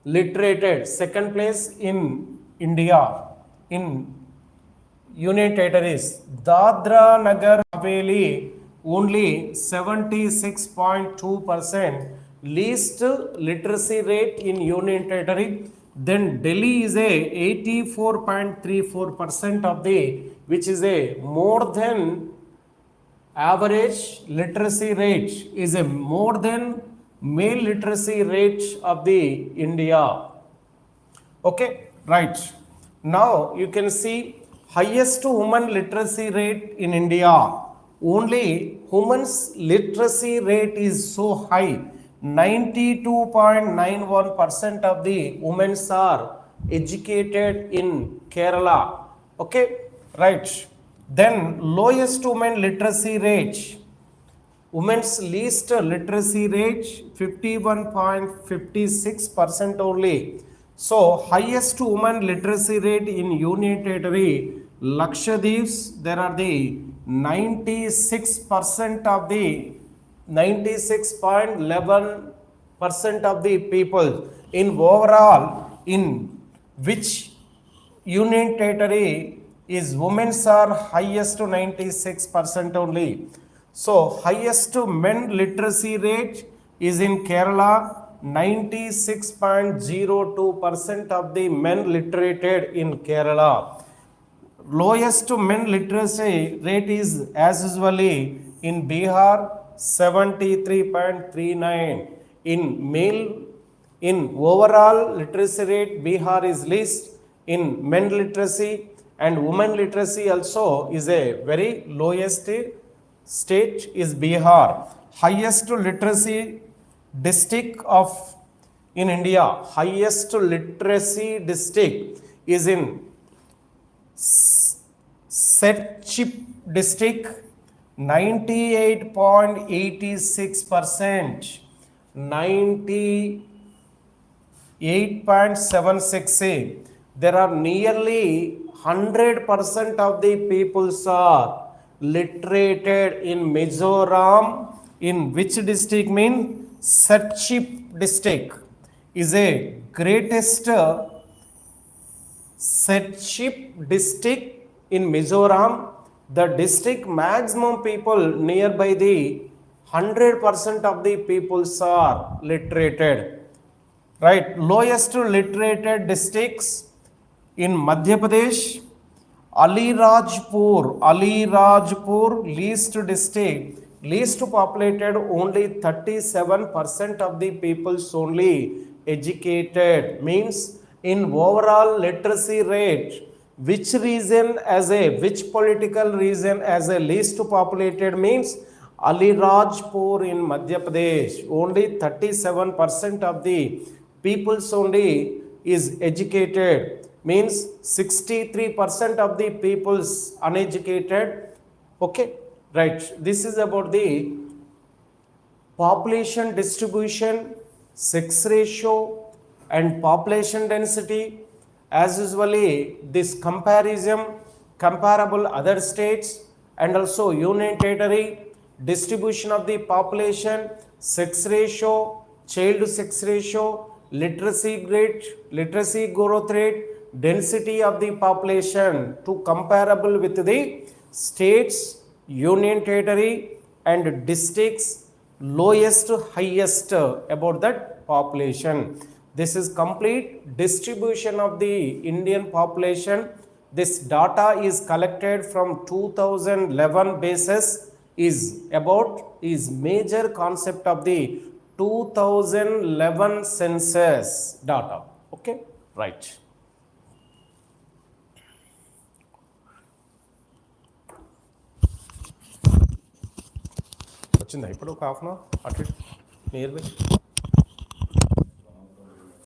literated, second place in India in Union Territories. Dadra Nagar Haveli only 76.2%, least literacy rate in Union Territory. Then Delhi is a 84.34% of the, which is a more than average literacy rate, is a more than male literacy rate of the India. Okay, right. Now you can see highest women literacy rate in India. Only women's literacy rate is so high. 92.91% of the women are educated in Kerala. Okay, right. Then lowest women literacy rate, women's least literacy rate 51.56% only. So highest women literacy rate in Union Territory Lakshadweeps, there are the 96% of the 96.11% of the people. In overall, in which Union Territory is women's are highest to 96% only. So highest men literacy rate is in Kerala, 96.02% of the men literated in Kerala. Lowest men literacy rate is as usually in Bihar, 73.39. In male, in overall literacy rate, Bihar is least in men literacy, and women literacy also is a very lowest state is Bihar. Highest literacy district of in India, highest literacy district is in Serchhip district, 98.86%, 98.76. There are nearly 100% of the peoples are literated in Mizoram. In which district? Mean Serchhip district is a greatest Serchhip district in Mizoram. The district maximum people nearby the 100% of the peoples are literated. Right, lowest literated districts in Madhya Pradesh, Alirajpur least district, least populated, only 37% of the peoples only educated, means in overall literacy rate, which region as a, which political region as a least populated, means Alirajpur in Madhya Pradesh, only 37% of the peoples only is educated, means 63% of the peoples uneducated. Okay, right. This is about the population distribution, sex ratio and population density. As usually this comparison comparable other states, and also union territory, distribution of the population, sex ratio, child to sex ratio, literacy rate, literacy growth rate, density of the population to comparable with the states, union territory and districts, lowest to highest about that population. This is complete distribution of the Indian population. This data is collected from 2011 basis, is major concept of the 2011 census data. Okay, right. వచ్చిందా ఇప్పుడు ఒక half an hour అటు near by